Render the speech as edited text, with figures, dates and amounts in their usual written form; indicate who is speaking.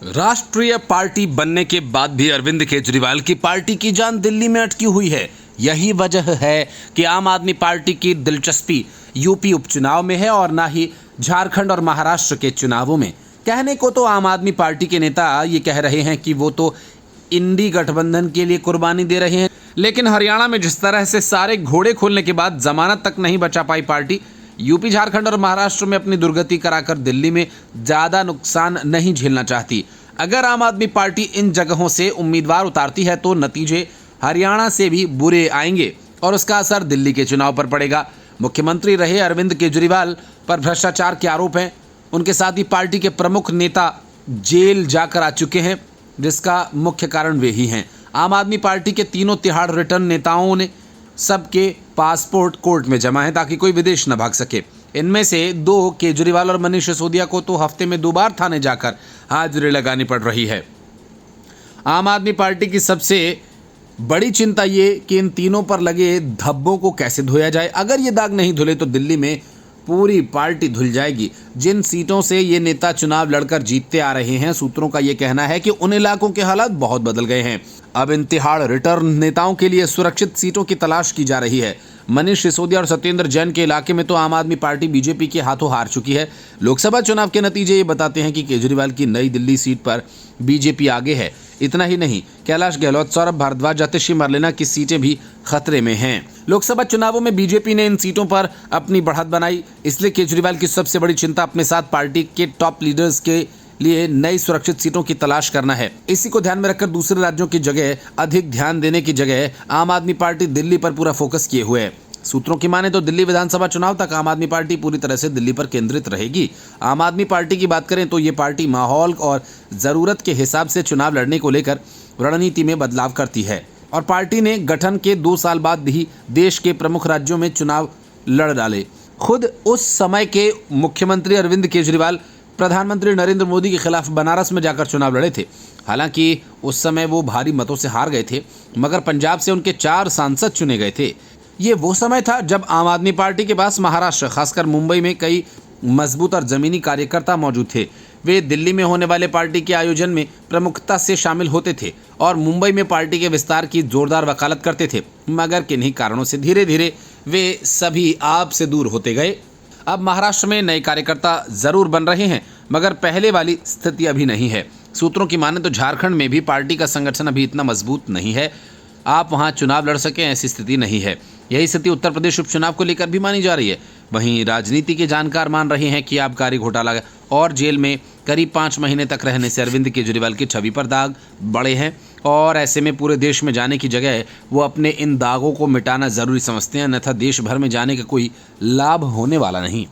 Speaker 1: राष्ट्रीय पार्टी बनने के बाद भी अरविंद केजरीवाल की पार्टी की जान दिल्ली में अटकी हुई है। यही वजह है कि आम आदमी पार्टी की दिलचस्पी यूपी उपचुनाव में है और ना ही झारखंड और महाराष्ट्र के चुनावों में। कहने को तो आम आदमी पार्टी के नेता ये कह रहे हैं कि वो तो इंडी गठबंधन के लिए कुर्बानी दे रहे हैं, लेकिन हरियाणा में जिस तरह से सारे घोड़े खोलने के बाद जमानत तक नहीं बचा पाई पार्टी, यूपी, झारखंड और महाराष्ट्र में अपनी दुर्गति कराकर दिल्ली में ज़्यादा नुकसान नहीं झेलना चाहती। अगर आम आदमी पार्टी इन जगहों से उम्मीदवार उतारती है तो नतीजे हरियाणा से भी बुरे आएंगे और उसका असर दिल्ली के चुनाव पर पड़ेगा। मुख्यमंत्री रहे अरविंद केजरीवाल पर भ्रष्टाचार के आरोप हैं। उनके साथ ही पार्टी के प्रमुख नेता जेल जाकर आ चुके हैं, जिसका मुख्य कारण वे ही हैं। आम आदमी पार्टी के तीनों तिहाड़ रिटर्न नेताओं ने सबके पासपोर्ट कोर्ट में जमा है ताकि कोई विदेश न भाग सके। इनमें से दो, केजरीवाल और मनीष सिसोदिया, को तो हफ्ते में 2 बार थाने जाकर हाजिरी लगानी पड़ रही है। आम आदमी पार्टी की सबसे बड़ी चिंता ये कि इन तीनों पर लगे धब्बों को कैसे धोया जाए। अगर ये दाग नहीं धुले तो दिल्ली में पूरी पार्टी धुल जाएगी। जिन सीटों से ये नेता चुनाव लड़कर जीतते आ रहे हैं, सूत्रों का ये कहना है कि उन इलाकों के हालात बहुत बदल गए हैं। अब इन तिहाड़ रिटर्न नेताओं के लिए सुरक्षित सीटों की तलाश की जा रही है। मनीष सिसोदिया और सत्येंद्र जैन के इलाके में तो आम आदमी पार्टी बीजेपी के हाथों हार चुकी है। लोकसभा चुनाव के नतीजे ये बताते हैं कि केजरीवाल की नई दिल्ली सीट पर बीजेपी आगे है। इतना ही नहीं, कैलाश गहलोत, सौरभ भारद्वाज, आतिशी मरलेना की सीटें भी खतरे में हैं। लोकसभा चुनावों में बीजेपी ने इन सीटों पर अपनी बढ़त बनाई, इसलिए केजरीवाल की सबसे बड़ी चिंता अपने साथ पार्टी के टॉप लीडर्स के लिए नई सुरक्षित सीटों की तलाश करना है। इसी को ध्यान में रखकर दूसरे राज्यों की जगह अधिक ध्यान देने की जगह आम आदमी पार्टी दिल्ली पर पूरा फोकस किए हुए है। सूत्रों की माने तो दिल्ली विधानसभा चुनाव तक आम आदमी पार्टी पूरी तरह से दिल्ली पर केंद्रित रहेगी। आम आदमी पार्टी की बात करें तो ये पार्टी माहौल और ज़रूरत के हिसाब से चुनाव लड़ने को लेकर रणनीति में बदलाव करती है और पार्टी ने गठन के 2 साल बाद ही देश के प्रमुख राज्यों में चुनाव लड़ डाले। खुद उस समय के मुख्यमंत्री अरविंद केजरीवाल प्रधानमंत्री नरेंद्र मोदी के खिलाफ बनारस में जाकर चुनाव लड़े थे। हालांकि उस समय वो भारी मतों से हार गए थे, मगर पंजाब से उनके 4 सांसद चुने गए थे। ये वो समय था जब आम आदमी पार्टी के पास महाराष्ट्र, खासकर मुंबई में कई मजबूत और ज़मीनी कार्यकर्ता मौजूद थे। वे दिल्ली में होने वाले पार्टी के आयोजन में प्रमुखता से शामिल होते थे और मुंबई में पार्टी के विस्तार की जोरदार वकालत करते थे, मगर किन्हीं कारणों से धीरे धीरे वे सभी आप से दूर होते गए। अब महाराष्ट्र में नए कार्यकर्ता ज़रूर बन रहे हैं, मगर पहले वाली स्थिति अभी नहीं है। सूत्रों की माने तो झारखंड में भी पार्टी का संगठन अभी इतना मजबूत नहीं है, आप वहां चुनाव लड़ सकें ऐसी स्थिति नहीं है। यही स्थिति उत्तर प्रदेश उपचुनाव को लेकर भी मानी जा रही है। वहीं राजनीति के जानकार मान रहे हैं कि आबकारी घोटाला और जेल में करीब 5 महीने तक रहने से अरविंद केजरीवाल की छवि पर दाग बड़े हैं और ऐसे में पूरे देश में जाने की जगह वो अपने इन दागों को मिटाना ज़रूरी समझते हैं, अन्यथा देश भर में जाने का कोई लाभ होने वाला नहीं।